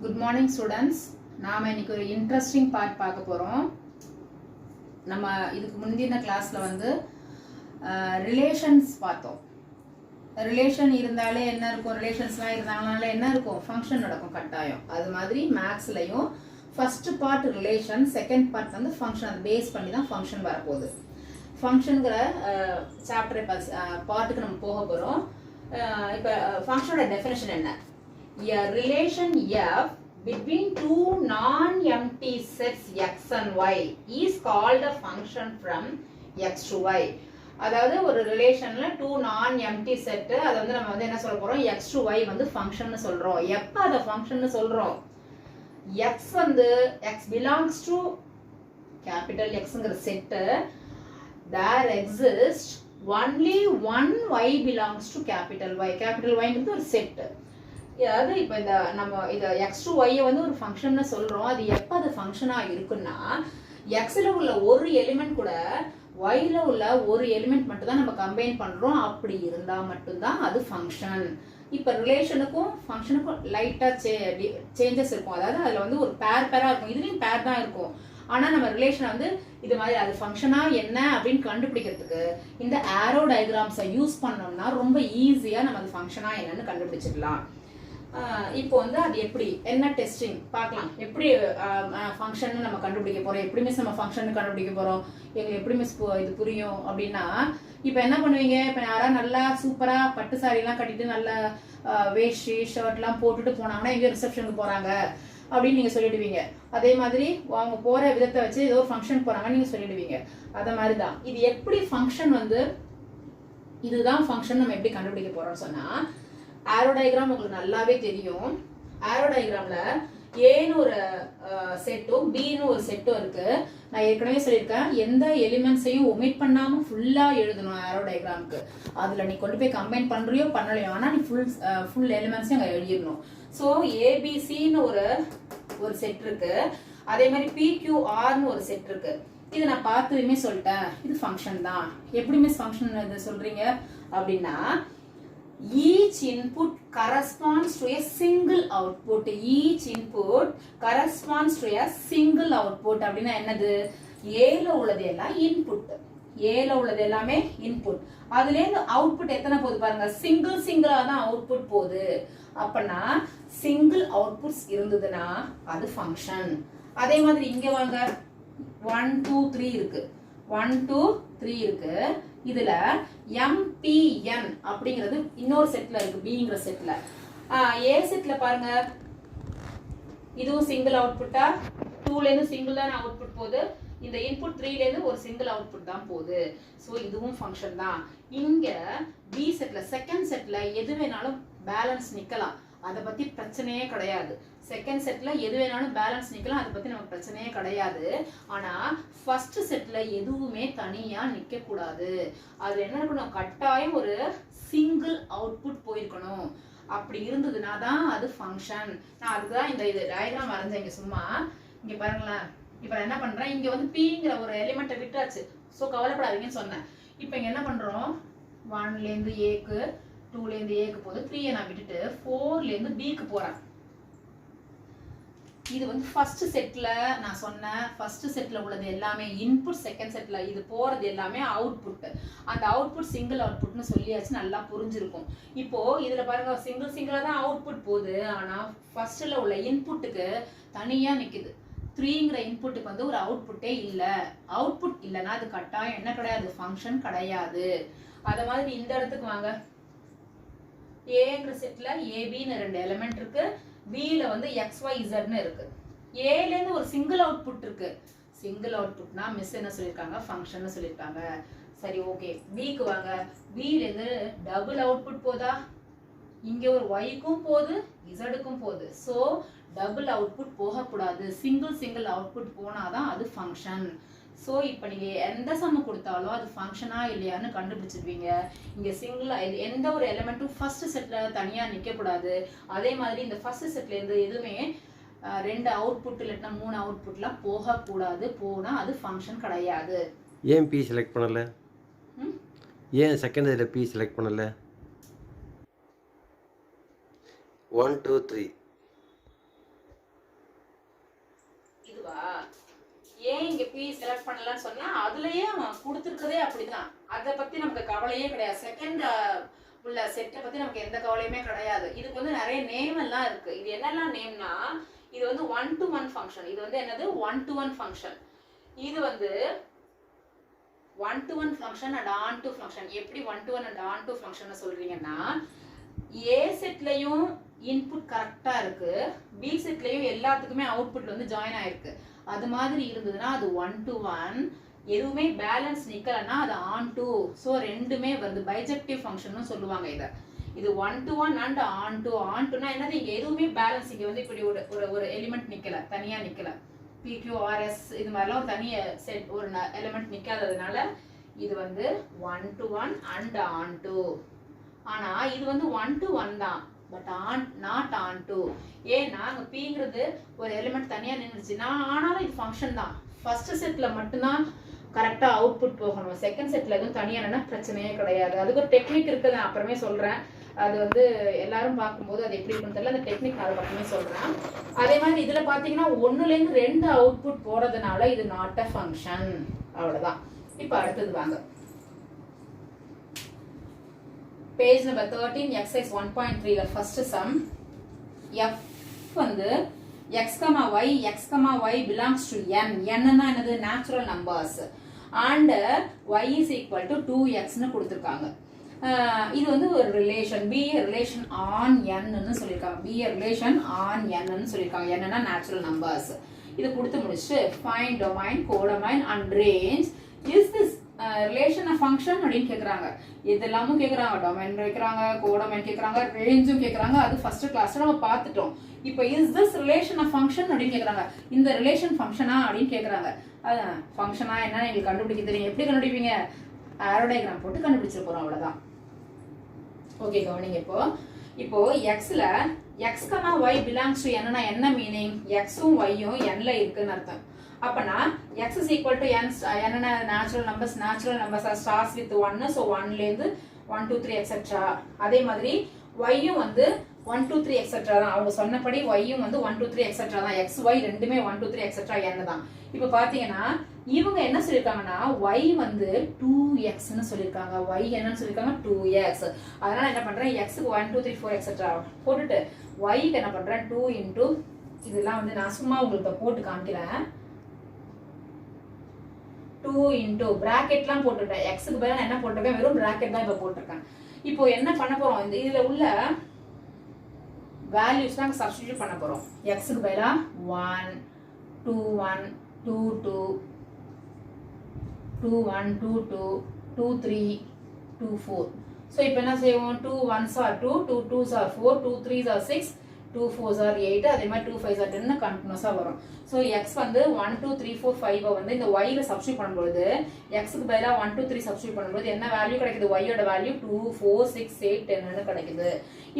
Good morning students. நாம் இன்னைக்கு ஒரு இன்ட்ரெஸ்டிங் பார்ட் பார்க்க போகிறோம். நம்ம இதுக்கு முந்தின கிளாஸில் வந்து ரிலேஷன்ஸ் பார்த்தோம். ரிலேஷன் இருந்தாலே என்ன இருக்கும், ரிலேஷன்ஸ்லாம் இருந்தாங்கனால என்ன இருக்கும், ஃபங்க்ஷன் நடக்கும் கட்டாயம். அது மாதிரி மேக்ஸ்லையும் first part relation, second part வந்து ஃபங்க்ஷன். அதை பேஸ் பண்ணி தான் ஃபங்க்ஷன் வரப்போகுது. ஃபங்க்ஷனுங்கிற சாப்டர் இப்போ பார்ட்டுக்கு நம்ம போக போகிறோம். இப்போ ஃபங்க்ஷனோட டெஃபினேஷன் என்ன? A relation F between two non-empty sets x and y is called a function from x to y. அதாவது ஒரு ரிலேஷன்ல டூ நான் எம்டி செட், அதை வந்து நம்ம வந்து என்ன சொல்ல போறோம், x to y வந்து ஃபங்க்ஷன் சொல்றோம். எப்ப அதை ஃபங்க்ஷன் சொல்றோம்? x வந்து x belongs to capital Xங்கிற செட், there exists only one y belongs to capital Y. capital Yங்கிறது ஒரு செட். அதாவது இப்போ இந்த நம்ம இதை எக்ஸ் டு ஒய்யை வந்து ஒரு ஃபங்க்ஷன் சொல்கிறோம். அது எப்போ அது ஃபங்க்ஷனாக இருக்குன்னா, எக்ஸில் உள்ள ஒரு எலிமெண்ட் கூட ஒய்ல உள்ள ஒரு எலிமெண்ட் மட்டும் தான் நம்ம கம்பைன் பண்ணுறோம். அப்படி இருந்தால் மட்டும்தான் அது ஃபங்க்ஷன். இப்போ ரிலேஷனுக்கும் ஃபங்க்ஷனுக்கும் லைட்டாக சேஞ்சஸ் இருக்கும். அதாவது அதில் வந்து ஒரு பேராக இருக்கும், இதுலேயும் பேர் தான் இருக்கும். ஆனால் நம்ம ரிலேஷனை வந்து இது மாதிரி அது ஃபங்க்ஷனாக என்ன அப்படின்னு கண்டுபிடிக்கிறதுக்கு இந்த ஆரோ டயக்ராம்ஸை யூஸ் பண்ணோம்னா ரொம்ப ஈஸியாக நம்ம அது ஃபங்க்ஷனாக என்னன்னு கண்டுபிடிச்சிடலாம். இப்போ வந்து அது எப்படி, என்ன டெஸ்டிங் பார்க்கலாம். எப்படி ஃபங்க்ஷன் நம்ம கண்டுபிடிக்க போகிறோம், எப்படி மிஸ் நம்ம ஃபங்க்ஷன் கண்டுபிடிக்க போகிறோம், எங்களுக்கு எப்படி மிஸ் இது புரியும் அப்படின்னா, இப்போ என்ன பண்ணுவீங்க, இப்போ யாராவது நல்லா சூப்பராக பட்டு சாரிலாம் கட்டிட்டு நல்லா வேஷ்டி ஷர்ட்லாம் போட்டுட்டு போனாங்கன்னா எங்கேயோ ரிசப்ஷனுக்கு போகிறாங்க அப்படின்னு நீங்கள் சொல்லிடுவீங்க. அதே மாதிரி அவங்க போகிற விதத்தை வச்சு ஏதோ ஒரு ஃபங்க்ஷன் போகிறாங்கன்னு நீங்கள் சொல்லிடுவீங்க. அதை மாதிரி தான் இது எப்படி ஃபங்க்ஷன் வந்து இதுதான் ஃபங்க்ஷன் நம்ம எப்படி கண்டுபிடிக்க போகிறோம்னு சொன்னால், ஆரோ டயக்ராம் உங்களுக்கு நல்லாவே தெரியும். ஆரோ டயக்ராம்ல ஏன்னு ஒரு செட்டும் பின்னு ஒரு செட்டும் இருக்கு. நான் ஏற்கனவே சொல்லியிருக்கேன், எந்த எலிமெண்ட்ஸையும் ஒமிட் பண்ணாம ஃபுல்லா எழுதணும் ஆரோ டயக்ராமுக்கு. அதுல நீ கொண்டு போய் கம்பைன் பண்றியோ பண்ணலையோ, ஆனா நீ ஃபுல் எலிமெண்ட்ஸையும் அங்கே எழுதிடணும். ஸோ ஏபிசின்னு ஒரு செட் இருக்கு. அதே மாதிரி பிக்யூஆர்னு ஒரு செட் இருக்கு. இது நான் பார்த்ததுமே சொல்லிட்டேன், இது ஃபங்க்ஷன் தான். எப்படி மிஸ் ஃபங்க்ஷன் இது சொல்றீங்க அப்படின்னா, each input corresponds to a single output. each input corresponds to a single output அப்படின்னா என்னது, ஏல உள்ளது எல்லாம் இன்புட், ஏல உள்ளது எல்லாமே இன்புட். அதுல இருந்து அவுட்புட் எத்தனை போகுது பாருங்க, சிங்கிளா தான் அவுட்புட் போகுது. அப்பனா சிங்கிள் அவுட்புட்ஸ் இருந்ததுன்னா அது ஃபங்க்ஷன். அதே மாதிரி இங்க வாங்க, 1 2 3 இருக்கு, 1 2 3 இருக்கு. இதுல MPN அப்படிங்கிறது இன்னொரு செட்ல இருக்கு, பிங்கிற செட்ல. ஏ செட்ல பாருங்க, இதுவும் சிங்கிள் அவுட்புட்டா, 2ல இருந்து சிங்கிள் தான் அவுட்புட் போகுது. இந்த இன்புட் 3ல இருந்து ஒரு சிங்கிள் அவுட்புட் தான் போகுது. ஸோ இதுவும் ஃபங்க்ஷன் தான். இங்க பி செட்ல செகண்ட் செட்ல எது வேணாலும் பேலன்ஸ் நிக்கலாம், அதை பத்தி பிரச்சனையே கிடையாது. செகண்ட் செட்ல எது வேணாலும் பேலன்ஸ் நிக்கலாம், அதை பத்தி நமக்கு பிரச்சனையே கிடையாது. ஆனா ஃபர்ஸ்ட் செட்ல எதுவுமே தனியா நிக்க கூடாது. அது என்ன இருக்கணும், கட்டாயம் ஒரு சிங்கிள் அவுட்புட் போயிருக்கணும். அப்படி இருந்ததுன்னா தான் அது ஃபங்க்ஷன். நான் அதுக்குதான் இந்த இது டயக்ராம் வரைஞ்சேன். இங்க சும்மா இங்க பாருங்களேன். இப்ப என்ன பண்றேன், இங்க வந்து பிங்கிற ஒரு எலிமெண்ட்டை விட்டாச்சு. ஸோ கவலைப்படாதீங்கன்னு சொன்னேன். இப்போ இங்க என்ன பண்றோம், 1ல இருந்து ஏக்கு, 2ல இருந்து ஏக்கு போகுது, 3யை நான் விட்டுட்டு 4ல இருந்து பிக்கு போறேன். இது வந்து ஃபர்ஸ்ட் செட்ல நான் சொன்னேன், ஃபர்ஸ்ட் செட்ல உள்ளது எல்லாமே இன்புட், செகண்ட் செட்ல இது போறது எல்லாமே அவுட்புட். அந்த அவுட்புட் சிங்கிள் அவுட்புட்னு சொல்லியாச்சு, நல்லா புரிஞ்சிருக்கும். இப்போ இதுல பாருங்க, சிங்கிளா தான் அவுட்புட் போகுது. ஆனா ஃபர்ஸ்ட்ல உள்ள இன்புட்டுக்கு தனியா நிக்குது. 3ங்கிற இன்புட்டுக்கு வந்து ஒரு அவுட்புட்டே இல்ல. அவுட்புட் இல்லைன்னா அது கட்டாயம் என்ன கிடையாது, ஃபங்க்ஷன் கிடையாது. அத மாதிரி இந்த இடத்துக்கு வாங்க, ஏங்கிற செட்ல ஏபின்னு 2 எலிமெண்ட் இருக்கு, பில வந்து XYZன்னு இருக்கு. ஏல இருந்து ஒரு சிங்கிள் அவுட்புட் இருக்கு. சிங்கிள் அவுட்புட்னா மிஸ் என்ன சொல்லிருக்காங்க, ஃபங்க்ஷன் சொல்லிருக்காங்க. சரி, ஓகே. பிக்கு வாங்க, பில இருந்து டபுள் அவுட்புட் போதா, இங்க ஒரு ஒய்க்கும் போகுது இசடுக்கும் போகுது. ஸோ டபுள் அவுட்புட் போகக்கூடாது, சிங்கிள் அவுட்புட் போனாதான் அது ஃபங்க்ஷன். ஸோ இப்போ நீங்கள் எந்த சம்மு கொடுத்தாலும் அது ஃபங்க்ஷனா இல்லையான்னு கண்டுபிடிச்சிருவீங்க. இங்கே எந்த ஒரு எலிமெண்ட்டும் ஃபர்ஸ்ட் செட்டில் தனியாக நிற்கக்கூடாது. அதே மாதிரி இந்த ஃபர்ஸ்ட் செட்லேருந்து எதுவுமே 2 அவுட்புட் இல்லைன்னா 3 அவுட்புட்லாம் போகக்கூடாது. போனால் அது ஃபங்க்ஷன் கிடையாது. ஏன் பி செலக்ட் பண்ணல, ஏன் செகண்ட் இதில் பி செலக்ட் பண்ணல? 1 2 3 இதுவா? ஏன் இங்க P செலக்ட் பண்ணலன்னு சொன்னா அதுலயே அவன் கொடுத்துருக்கதே அப்படிதான். அதை பத்தி நமக்கு கவலையே கிடையாது. செகண்ட் உள்ள செட்டை பத்தி நமக்கு எந்த கவலையுமே கிடையாது. இதுக்கு வந்து நிறைய நேம் எல்லாம் இருக்கு. இது என்னெல்லாம் நேம்னா, இது வந்து 1-to-1 ஃபங்க்ஷன். இது வந்து என்னது 1-to-1 ஃபங்க்ஷன். இது வந்து 1-to-1 function and on-to function. எப்படி 1-to-1 அண்ட் on-to ஃபங்க்ஷன் சொல்றீங்கன்னா, A செட்லயும் இன்புட் கரெக்டா இருக்கு, B செட்லயும் எல்லாத்துக்குமே அவுட்புட் வந்து ஜாயின் ஆயிருக்கு. அது மாதிரி இருந்ததுன்னா அது 1-to-1. எதுவுமே பேலன்ஸ் நிக்கலன்னா அது on-to. ஸோ ரெண்டுமே வந்து பைஜெக்டிவ் ஃபங்க்ஷன் சொல்லுவாங்க இதை. இது 1-to-1 அண்ட் on-to. on-toனா என்னது, இங்க எதுவுமே பேலன்ஸ், இங்க வந்து இப்படி ஒரு எலிமெண்ட் நிக்கல, தனியா நிக்கல. PQRS இது மாதிரிலாம் ஒரு தனிய செட் ஒரு எலிமெண்ட் நிக்காததுனால இது வந்து 1-to-1 அண்ட் on-to. ஆனா இது வந்து 1-to-1 தான், பட் நாட் on-to. ஏன்னா அங்க Pங்கிறது ஒரு எலிமெண்ட் தனியா நின்றுச்சுன்னா, ஆனாலும் இது ஃபங்க்ஷன் தான். ஃபர்ஸ்ட் செட்ல மட்டும்தான் கரெக்டா அவுட்புட் போகணும். செகண்ட் செட்ல எதுவும் தனியா என்னன்னா பிரச்சனையே கிடையாது. அதுக்கு ஒரு டெக்னிக் இருக்கு, நான் அப்புறமே சொல்றேன். அது வந்து எல்லாரும் பார்க்கும்போது அது எப்படி இருக்குன்னு தெரியல, அந்த டெக்னிக் நான் அப்புறமே சொல்றேன். அதே மாதிரி இதுல பாத்தீங்கன்னா 1லேருந்து 2 அவுட்புட் போறதுனால இது நாட் அ ஃபங்க்ஷன். அவ்வளவுதான். இப்ப அடுத்தது வாங்க, page number 13 exercise 1.3 first sum. f வந்து x, y belongs to n. n னா என்னது, natural numbers. and y is equal to 2x னு கொடுத்திருக்காங்க. இது வந்து ஒரு relation, be a relation on n னு சொல்லிருக்காங்க. be a relation on n னு சொல்லிருக்காங்க. n னா நேச்சுரல் நம்பர்ஸ். இது கொடுத்து முடிச்சு find domain, codomain and range. is this relation a function அப்படினு கேக்குறாங்க. இதெல்லாமும் கேக்குறாங்க, domain கேக்குறாங்க, codomain கேக்குறாங்க, rangeம் கேக்குறாங்க. அது ஃபர்ஸ்ட் கிளாஸ்ல நம்ம பார்த்துட்டோம். இப்போ is this relation a function அப்படினு கேக்குறாங்க. இந்த ரிலேஷன் ஃபங்க்ஷனா அப்படினு கேக்குறாங்க. அதான் ஃபங்க்ஷனா என்ன நீங்க கண்டுபிடிக்க தெரியும். எப்படி கண்டுபிடிப்பீங்க, ஆரோ டயகிராம் போட்டு கண்டுபிடிச்சிர போறோம், அவ்வளவுதான். ஓகே, கவனிங்க. இப்போ xல x, y belongs to n னா என்ன மீனிங், xம் yம் nல இருக்குன்னு அர்த்தம். அப்பனா x is equal to n, n natural numbers starts with 1, so 1ல இருந்து 1 2 3 etc. அதே மாதிரி yயும் வந்து 1 2 3 etc. தான். அவங்க சொன்னபடி yயும் வந்து 1 2 3 etc. தான். x y ரெண்டுமே 1 2 3 etc. n தான். இப்போ பாத்தீங்கன்னா இவங்க என்ன சொல்லிருக்காங்கன்னா y வந்து 2x னு சொல்லிருக்காங்க. y என்னன்னு சொல்லிருக்காங்க 2x. அதனால என்ன பண்றேன், x க்கு 1 2 3 4 etc. போட்டுட்டு y க்கு என்ன பண்றேன் 2 into, இதெல்லாம் வந்து நான் சும்மா உங்களுக்கு போட்டு காமிக்கிறேன். 2 into பிராக்கெட்லாம் போட்டுட்டேன். x க்கு பதிலா நான் என்ன போட்டுருக்கேன், வெறும் பிராக்கெட் தான் இப்ப போட்டுருக்கேன். இப்போ என்ன பண்ண போறோம், இந்த இதுல உள்ள வேல்யூஸ் தான் சப்ஸ்டிட்யூட் பண்ண போறோம். x க்கு பதிலா 1 2 1 2 2 2 1 2 2 2 3 2 4. சோ இப்போ என்ன செய்வோம், 2 1s are 2, 2 2s are 4, 2 3s are 6, 2 4s are 8, அதே மாதிரி 2 5s are 10 கண்டினியூஸா வரும். சோ x வந்து 1 2 3 4 5 வந்து இந்த y ல சப்ஸ்டிட்யூட் பண்ணும்போது x க்கு பதிலா 1 2 3 சப்ஸ்டிட்யூட் பண்ணும்போது என்ன வேல்யூ கிடைக்குது, y யோட வேல்யூ 2 4 6 8 10 னு கிடைக்குது.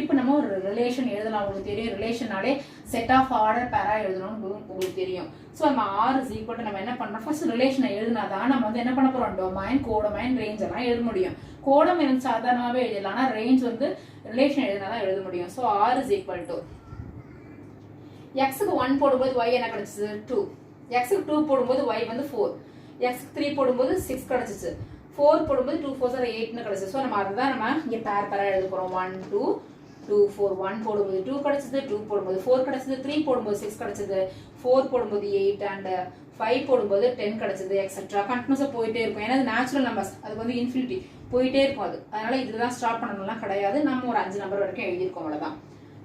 இப்போ நம்ம ஒரு ரிலேஷன் எழுதலாம். உங்களுக்கு தெரியும் ரிலேஷனாலே செட் ஆஃப் ஆர்டர் பேரா எழுதணும்னு உங்களுக்கு தெரியும். சோ நம்ம r is equal to நம்ம என்ன பண்றோம், ஃபர்ஸ்ட் ரிலேஷனை எழுதினாதான் நம்ம வந்து என்ன பண்ண போறோம், டொமைன் கோடமைன் ரேஞ்ச் எல்லாம் எழுத முடியும். கோடமைன் சாதாரணமாவே எழுதலாம், ஆனா ரேஞ்ச் வந்து ரிலேஷன் எழுதினாதான் எழுத முடியும். So r is equal to x க்கு 1 போடும்போது y என்ன கிடைச்சது 2, x க்கு 2 போடும்போது y வந்து 4, x க்கு 3 போடும்போது 6 கிடைச்சிச்சு, 4 போடும்போது 2 4s are 8 னு கிடைச்சது. சோ நம்ம அதுதான் நம்ம இங்க பேரா எழுத போறோம். 1 2 2 4, 1 போடும்போது 2 கிடைச்சது, 2 போடும்போது 4 கிடைச்சது, 3 போடும்போது 6 கிடைச்சது, 4 போடும்போது 8 and 5 போடும்போது 10 கிடைச்சது எக்ஸெட்ரா. கண்டினியூஸா போயிட்டே இருக்கும். ஏன்னா அது நேச்சுரல் நம்பர்ஸ், அதுக்கு வந்து இன்ஃபினிட்டி போயிட்டே இருக்கும். அதனால இதுதான் ஸ்டாப் பண்ணணும்லாம் கிடையாது. நம்ம ஒரு 5 நம்பர் வரைக்கும் எழுதியிருக்கோம், அவ்வளவுதான்.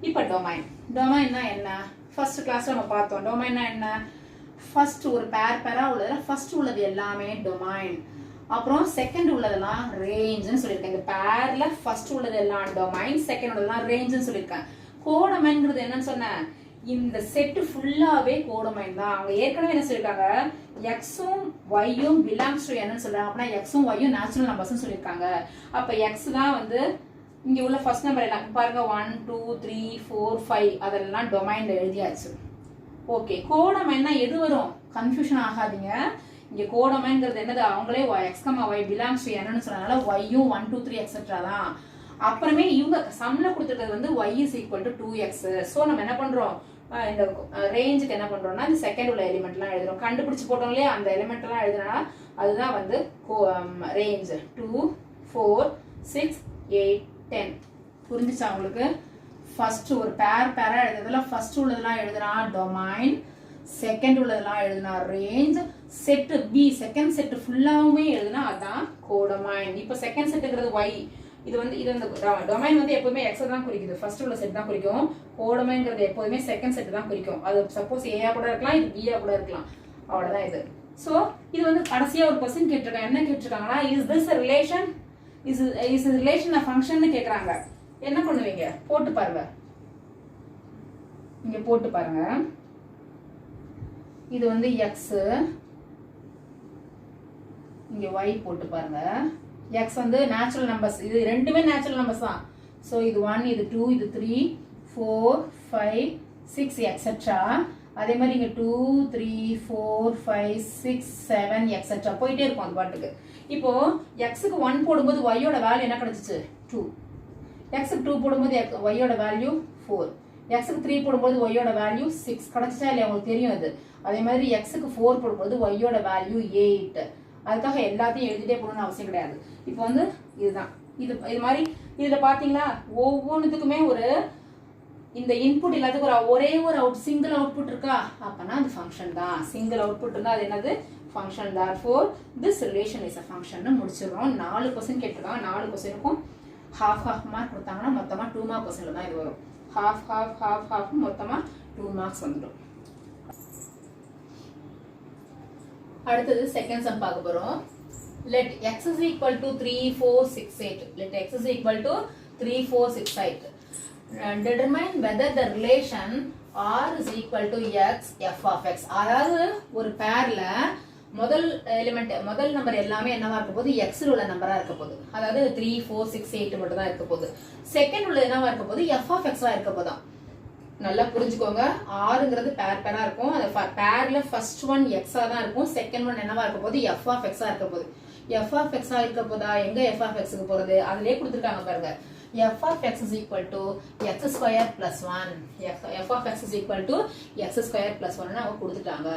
இப்போ டொமைன்னா என்ன, ஃபர்ஸ்ட் கிளாஸ்ல நம்ம பார்த்தோம். டொமைன்னா என்ன, ஃபர்ஸ்ட் ஒரு பேரா உள்ளதுல ஃபர்ஸ்ட் உள்ளது எல்லாமே டொமைன், அப்புறம் செகண்ட் உள்ளதெல்லாம் ரேஞ்சுன்னு சொல்லியிருக்கேன். இந்த பேர்ல ஃபர்ஸ்ட் உள்ளது எல்லாம் டொமைன், செகண்ட் உள்ளதெல்லாம் ரேஞ்சுன்னு சொல்லியிருக்கேன். கோடமைன்ங்கிறது என்னன்னு சொன்னேன், இந்த செட் ஃபுல்லாவே கோடமைன் தான். அவங்க ஏற்கனவே என்ன சொல்லிருக்காங்க, எக்ஸும் ஒய்யும் பிலாங்ஸ் டு என்னன்னு சொல்றாங்க. அப்படின்னா எக்ஸும் ஒய்யும் நேச்சுரல் நம்பர்ஸ் சொல்லியிருக்காங்க. அப்ப எக்ஸ் தான் வந்து இங்க உள்ள ஃபர்ஸ்ட் நம்பர் எல்லாம் பாருங்க 1 2 3 4 5 அதெல்லாம் டொமைன்ல எழுதியாச்சு. ஓகே, கோடமைன்னா எது வரும், கன்ஃபியூஷன் ஆகாதீங்க. இங்க கோடமைன்ங்கிறது என்னது, அவங்களே x, y பிலாங்ஸ் டு என்னன்னு சொன்னனால yயும் 1 2 3 எக்ஸெட்ரா தான். அப்புறமே இவங்க சம்ல கொடுத்துருக்கிறது வந்து y is equal to 2x. So நம்ம என்ன பண்றோம், இந்த ரேஞ்சுக்கு என்ன பண்றோம்னா இந்த செகண்ட் உள்ள எலிமெண்ட்லாம் எழுதுறோம். கண்டுபிடிச்சு போட்டோம் இல்லையா, அந்த எலிமெண்ட்லாம் எழுதுனா அதுதான் வந்து ரேஞ்ச் 2 4 6 8 10. புரிஞ்சுச்சா உங்களுக்கு? ஃபர்ஸ்ட் ஒரு பேரா எழுதுறதுல ஃபர்ஸ்ட் உள்ளதெல்லாம் எழுதுனா டொமைன், செகண்ட் உள்ளதெல்லாம் எழுதுனா range, set B second set ஃபுல்லாவுமே எழுதுனா அதான் கோடமைன். இப்போ செகண்ட் செட்டுங்கிறது y, இது வந்து டொமைன் வந்து எப்பவுமே x தான் குறிக்குது, ஃபர்ஸ்ட் உள்ள செட் தான் குறிக்கும். கோடமைன்ங்கிறது எப்போதுமே செகண்ட் செட் தான் குறிக்கும். அது சப்போஸ் ஏயா கூட இருக்கலாம், இது பியா கூட இருக்கலாம், அவ்வளவுதான் இது. சோ இது வந்து கடைசியா ஒரு क्वेश्चन கேட்டிருக்காங்க. என்ன கேட்டிருக்காங்கன்னா, is this a relation, is relation a function கேக்குறாங்க. என்ன பண்ணுவீங்க? போட்டு பாருங்க, இங்க போட்டு பாருங்க. இது வந்து x, இங்க y போட்டு பாருங்க. x வந்து நேச்சுரல் நம்பர்ஸ், இது ரெண்டுமே நேச்சுரல் நம்பர்ஸ் தான். சோ இது 1, இது 2, இது 3, 4, 5, 6 எக்ஸெட்ரா. அதே மாதிரி இங்க 2, 3, 4, 5, 6, 7 எக்ஸெட்ரா போயிட்டே இருக்கும் அந்த பாட்டுக்கு. இப்போ x-க்கு 1 போடும்போது y-யோட வேல்யூ என்ன கிடைச்சிச்சு? 2. x-க்கு 2 போடும்போது y-யோட வேல்யூ 4. x-க்கு 3 போடும்போது y-யோட வேல்யூ 6 கிடைச்சா இல்லையா? உங்களுக்கு தெரியும் அது. அதே மாதிரி x-க்கு 4 போடும்போது y-யோட வேல்யூ 8. அதுக்காக எல்லாத்தையும் எழுதிட்டே போகணும்னு அவசியம் கிடையாது. இப்போ வந்து இதுதான் இது மாதிரி இதுல பாத்தீங்களா, ஒவ்வொன்றுத்துக்குமே ஒரு இந்த இன்புட் எல்லாத்துக்கும் ஒரே ஒரு சிங்கிள் அவுட்புட் இருக்கா, அப்பனா அது ஃபங்க்ஷன் தான். சிங்கிள் அவுட்புட் இருந்தா அது என்னது? Function. therefore this relation is a function னு முடிச்சிடுறோம். 4 क्वेश्चन கேட்டிருக்காங்க. 4 क्वेश्चनக்கும் half மார்க் கொடுத்தாங்கன்னா மொத்தமா 2 மார்க் क्वेश्चनல தான் இது வரும். half மொத்தமா 2 மார்க்ஸ் வந்துடும். அடுத்தது செகண்ட் சம் பார்க்க போறோம். let x is equal to 3 4 6 8. let x is equal to 3 4 6 8. determine whether the relation r is equal to x f of x. அதாவது ஒரு பேர்ல முதல் எலிமெண்ட் முதல் நம்பர் எல்லாமே என்னவா இருக்க போகுது? x ல உள்ள நம்பரா இருக்க போகுது. அதாவது 3 4 6 8 மட்டும் தான் இருக்க போகுது. செகண்ட் உள்ள என்னவா இருக்க போகுது? f of x ஆ இருக்க போதா. நல்லா புரிஞ்சுக்கோங்க. ஆறுங்கிறது பேரா இருக்கும். அந்த பேர்ல ஃபர்ஸ்ட் ஒன் x ஆ தான் இருக்கும், செகண்ட் ஒன் என்னவா இருக்க போகுது? f of x ஆ இருக்க போகுது. f of x ஆ இருக்க போதா? எங்க f of x க்கு போறது? அதுலயே கொடுத்திருக்காங்க பாருங்க. f of x is equal to x square plus 1. f of x is equal to x square plus 1 னு அவங்க கொடுத்துட்டாங்க.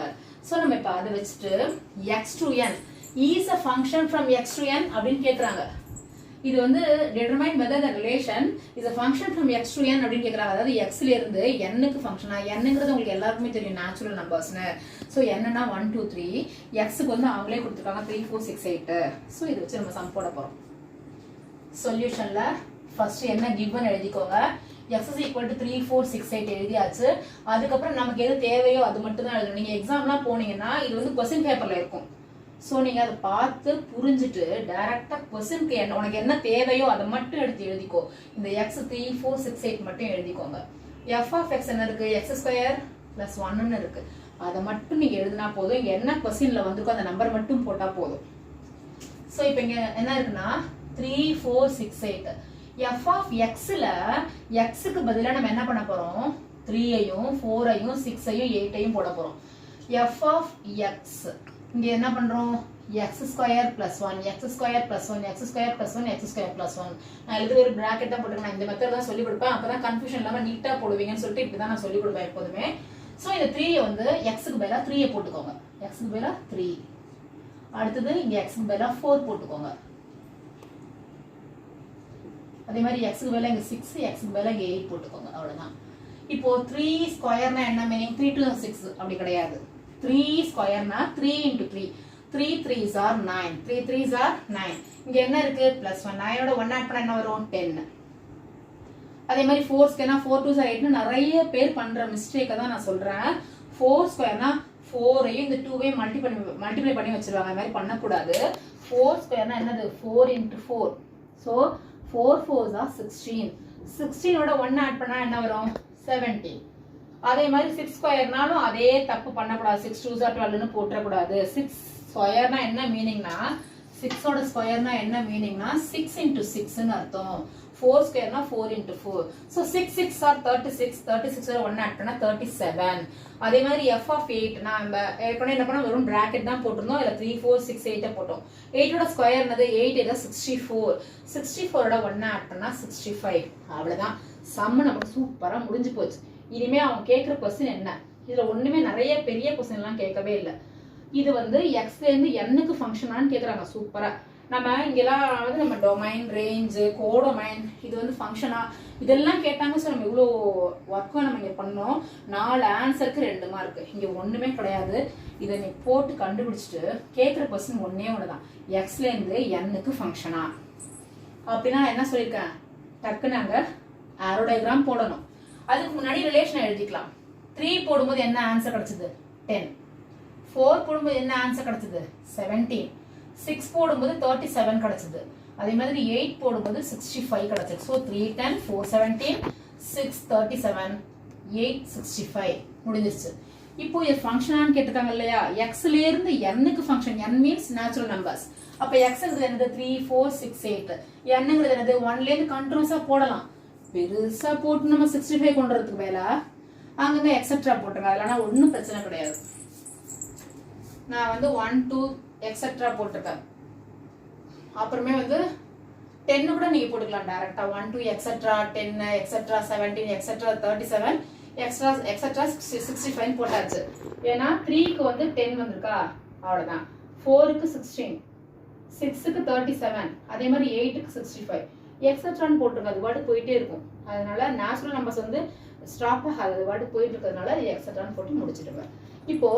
சோ நம்ம இப்ப அதை வச்சுட்டு x to n is a function from x to n அப்படினு கேக்குறாங்க. இது வந்து determine whether the relation is a function from x to n அப்படினு கேக்குறாங்க. அதாவது x ல இருந்து n க்கு ஃபங்க்ஷனா, n-ங்கிறது உங்களுக்கு எல்லாருக்குமே தெரியும் நேச்சுரல் நம்பர்ஸ்னு. சோ n-னா 1 2 3, x க்கு வந்து அவங்களே கொடுத்திருக்காங்க 3 4 6 8. சோ இத வச்சு நம்ம சம் போட போறோம். சொல்யூஷன்ல ஃபர்ஸ்ட் என்ன given எழுதிக்கோங்க. x is equal to 3 4 6 8 எழுதியாச்சு. அதுக்கு அப்புறம் நமக்கு எது தேவையோ அது மட்டும் தான் எழுதணும். நீங்க எக்ஸாம்லாம் போனீங்கன்னா இது வந்து क्वेश्चन பேப்பர்ல இருக்கும். சோ நீங்க அதை பார்த்து புரிஞ்சிட்டு டைரக்டா क्वेश्चनக்கு உனக்கு என்ன தேவையோ அதை மட்டும் எடுத்து எழுதிக்கோ. இந்த x 3 4 6 8 மட்டும் எழுதிக்கோங்க. f of x என்ன இருக்கு? x square plus 1 ன்னு இருக்கு. அதை மட்டும் நீங்க எழுதினா போதும். இங்க என்ன क्वेश्चनல வந்திருக்கோ அந்த நம்பர் மட்டும் போட்டா போதும். சோ இப்போ இங்க என்ன இருக்குன்னா 3 4 6 8. f of x ல x க்கு பதிலா நம்ம என்ன பண்ண போறோம்? 3 ஐயும் 4 ஐயும் 6 ஐயும் 8 ஐயும் போட போறோம். f of x இங்க என்ன பண்றோம்? x square plus 1 x square plus 1 x square plus 1 x square plus 1. நான் எழுதி ஒரு பிராக்கெட் தான் போட்டுருக்கேன். நான் இந்த மெத்தட் தான் சொல்லி கொடுப்பேன். அப்பதான் கன்ஃபியூஷன் இல்லாம நீட்டா போடுவீங்கன்னு சொல்லிட்டு இப்படி தான் நான் சொல்லி கொடுப்பேன் எப்போதுமே. சோ இந்த 3 வந்து x க்கு பதிலா 3 போட்டுக்கோங்க. x க்கு பதிலா 3. அடுத்தது இங்க x க்கு பதிலா 4 போட்டுக்கோங்க. அதே மாதிரி x க்கு பதிலா இங்க 6, x க்கு பதிலா இங்க 8 போட்டுக்கோங்க. அவ்வளவுதான். இப்போ 3 ஸ்கொயர்னா என்ன மீனிங்? 3 to 6 அப்படி கிடையாது. 3 ஸ்கொயர்னா 3 into 3. 3 3s are 9. 3 3s are 9. இங்க என்ன இருக்கு? plus 1. 9 ஓட 1 ஆட் பண்ணா என்ன வரும்? 10. அதே மாதிரி 4 ஸ்கொயர்னா 4 2s are 8 னு நிறைய பேர் பண்ற மிஸ்டேக்க தான் நான் சொல்றேன். 4 ஸ்கொயர்னா 4 ஐயும் இந்த 2 ஐயும் மல்டிப்ளை பண்ணி வச்சிருவாங்க. அந்த மாதிரி பண்ண கூடாது. 4 ஸ்கொயர்னா என்னது? 4 into 4. So 4 4s are 16. 16 ஓட 1 ஆட் பண்ணா என்ன வரும்? 17. அதே மாதிரி 6 ஸ்கொயர்னாலும் அதே தப்பு பண்ணக்கூடாது. 6 2s are 12 னு போட்ற கூடாது. 6 ஸ்கொயர்னா என்ன மீனிங்னா 6 ஓட ஸ்கொயர்னா என்ன மீனிங்னா 6 into 6 னு அர்த்தம். 4 ஸ்கொயர்னா 4 into 4. So 6 6 are 36. 36 ஓட 1 ஆட் பண்ணா 37. அதே மாதிரி f of 8 நம்ம ஏற்கனவே என்ன பண்ணோம்? வெறும் பிராக்கெட் தான் போட்டுருந்தோம். இல்ல 3 4 6 8 போட்டோம். 8 ஓட ஸ்கொயர் என்னது? 8 is 64. 64 ஓட 1 ஆட் பண்ணா 65. அவ்வளவுதான். சம் நமக்கு சூப்பரா முடிஞ்சு போச்சு. இனிமே அவங்க கேட்குற கொஸ்டின் என்ன, இதுல ஒண்ணுமே நிறைய பெரிய கொஸ்டின் எல்லாம் கேட்கவே இல்லை. இது வந்து எக்ஸ்ல இருந்து என்னுக்கு ஃபங்க்ஷனான்னு கேட்குறாங்க. சூப்பரா நம்ம இங்கெல்லாம் வந்து நம்ம டொமைன், ரேஞ்சு, கோடொமைன், இது வந்து ஃபங்க்ஷனா இதெல்லாம் கேட்டாங்க. ஸோ நம்ம இவ்வளோ ஒர்க்கும் நம்ம இங்கே பண்ணோம். 4 ஆன்சருக்கு 2 மார்க். இங்கே ஒன்றுமே கிடையாது. இதை நீ போட்டு கண்டுபிடிச்சிட்டு கேட்குற கொஸ்டின் ஒன்னே ஒன்று தான், எக்ஸ்லேருந்து என்னுக்கு ஃபங்க்ஷனா அப்படின்னா என்ன சொல்லியிருக்கேன், டக்குன்னு அங்கே ஆரோ டயக்ராம் போடணும். அதுக்கு முன்னாடி ரிலேஷன் எழுதிக்கலாம். 3 போடும்போது என்ன ஆன்சர் கிடைச்சது 10, 4 போடும்போது என்ன ஆன்சர் கிடைச்சது 17, 6 போடும்போது 37 கிடைச்சது. அதே மாதிரி 8 போடும்போது 65 கிடைச்சது. ஸோ 3 10 4 17 6 37 8 65 முடிஞ்சிருச்சு. இப்போ இது ஃபங்க்ஷனான்னு கேட்டுட்டாங்க இல்லையா, எக்ஸ்ல இருந்து என்னுக்கு function, n means natural numbers. அப்ப எக்ஸ்ங்கிறது என்னது 3 4 6 8, என்னங்கிறது என்னது 1ல இருந்து கண்டினியூஸா போடலாம். பெருசா போட்டு நம்ம 65 கொண்டு வரதுக்கு மேல அங்கங்க எக்ஸெட்ரா போட்டுருங்க. அதெல்லாம் ஒன்றும் பிரச்சனை கிடையாது. நான் வந்து 1 2 எக்ஸெட்ரா போட்டிருக்கேன். அப்புறமே வந்து 10 கூட நீங்க போட்டுக்கலாம் டைரக்டா. 1 2 எக்ஸெட்ரா 10 எக்ஸெட்ரா 17 எக்ஸெட்ரா 37 எக்ஸெட்ரா 65 போட்டாச்சு. ஏன்னா 3க்கு வந்து 10 வந்திருக்கா, அவ்வளவுதான். 4க்கு 16, 6க்கு 37, அதே மாதிரி 8க்கு 65 எக்ஸெட்ரான்னு போட்டுருங்க. அது வாட்டு போயிட்டே இருக்கும். அதனால நேச்சுரல் நம்பர்ஸ் வந்து ஸ்டாப் ஆகாது, அது வாட்டு போயிட்டு இருக்கிறதுனால எக்ஸெட்ரான்னு போட்டு முடிச்சிடுங்க. இப்போ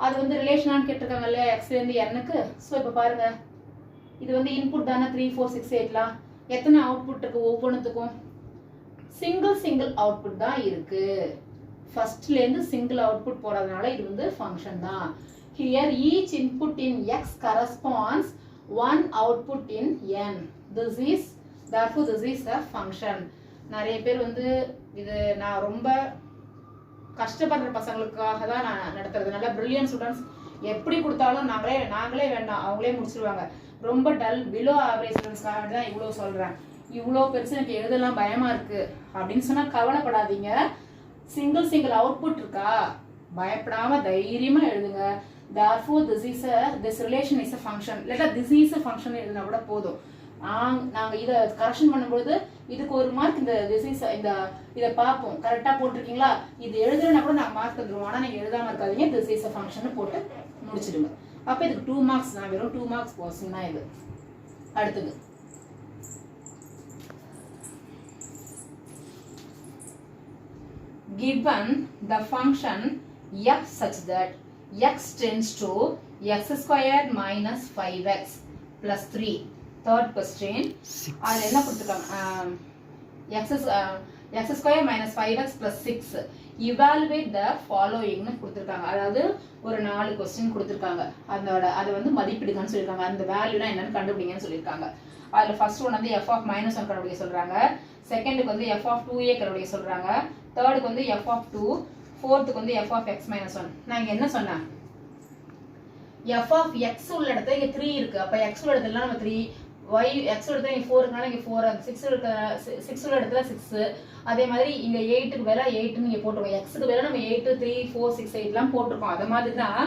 அது வந்து ரிலேஷனான்னு கேட்டிருக்காங்க இல்லையா, எக்ஸ்ல இருந்து என்னுக்கு. ஸோ இப்போ பாருங்க, இது வந்து இன்புட் தானே 3 4 6 8லாம். எத்தனை அவுட்புட் இருக்கு ஒவ்வொன்றுத்துக்கும், சிங்கிள் அவுட்புட் தான் இருக்கு. ஃபர்ஸ்ட்ல இருந்து சிங்கிள் அவுட்புட் போறதுனால இது வந்து ஃபங்க்ஷன் தான். Here each input in X corresponds one output in N. This is therefore this is a function. நிறைய பேர் வந்து இது நான் ரொம்ப கஷ்டப்படுற பசங்களுக்காக தான் நான் நடத்துறதுனால, பிரில்லியன்ட் ஸ்டூடெண்ட்ஸ் எப்படி கொடுத்தாலும் நாங்களே வேண்டாம், அவங்களே முடிச்சிருவாங்க. ரொம்ப டல் பிலோ ஆவரேஜ் ஸ்டூடெண்ட்ஸ்க்காக தான் இவ்வளோ சொல்றேன். இவ்வளோ பெருசு எனக்கு எழுதலாம் பயமா இருக்கு அப்படின்னு சொன்னா கவலைப்படாதீங்க. சிங்கிள் அவுட்புட் இருக்கா, பயப்படாம தைரியமா எழுதுங்க. therefore this relation is a function. இல்ல this is a function எழுதினா கூட போதும். நாங்க இத கரெக்ஷன் பண்ணும்போது இதுக்கு ஒரு மார்க், இந்த இத பாப்போம் கரெக்டா போட்டிருக்கீங்களா, இது எழுதுறனா கூட நான் மார்க் தந்துருவோம். ஆனா நீங்க எழுதாம இருக்காதீங்க, this is a function போட்டு முடிச்சிடுங்க. அப்ப இதுக்கு 2 மார்க்ஸ் தான், வெறும் 2 மார்க்ஸ் போர்ஷன் தான் இது. அடுத்தது given the function f such that x tends to x squared minus 5x plus 3. Third question, அதுல என்ன கொடுத்திருக்காங்க, x square minus 5x plus 6 evaluate the following னு கொடுத்திருக்காங்க. அதாவது ஒரு 4 क्वेश्चन கொடுத்திருக்காங்க. அது வந்து மதிப்பிடுங்கன்னு சொல்லிருக்காங்க. அந்த வேல்யூனா என்னன்னு கண்டுபிடிங்கன்னு சொல்லிருக்காங்க. அதுல ஃபர்ஸ்ட் ஒன் வந்து f of -1 கண்டுபிடிக்க சொல்றாங்க. செகண்டுக்கு வந்து f of 2a கண்டுபிடிக்க சொல்றாங்க. தேர்டுக்கு வந்து f of 2, ஃபோர்த்துக்கு வந்து f of x minus 1. நான் இங்க என்ன சொன்னேன், f of x உள்ள இடத்துல இங்க 3 இருக்கு. அப்ப x உள்ள இடத்துல நம்ம 3, y x உள்ள இடத்துல இங்க 4 இருக்கனால இங்க 4, 6 உள்ள இடத்துல 6. அதே மாதிரி இங்க 8க்கு பதிலா 8 நீங்க போட்டுருக்கோம். x க்கு பதிலா நம்ம 8 3 4 6 8 எல்லாம் போட்டுருக்கோம். அத மாதிரி தான்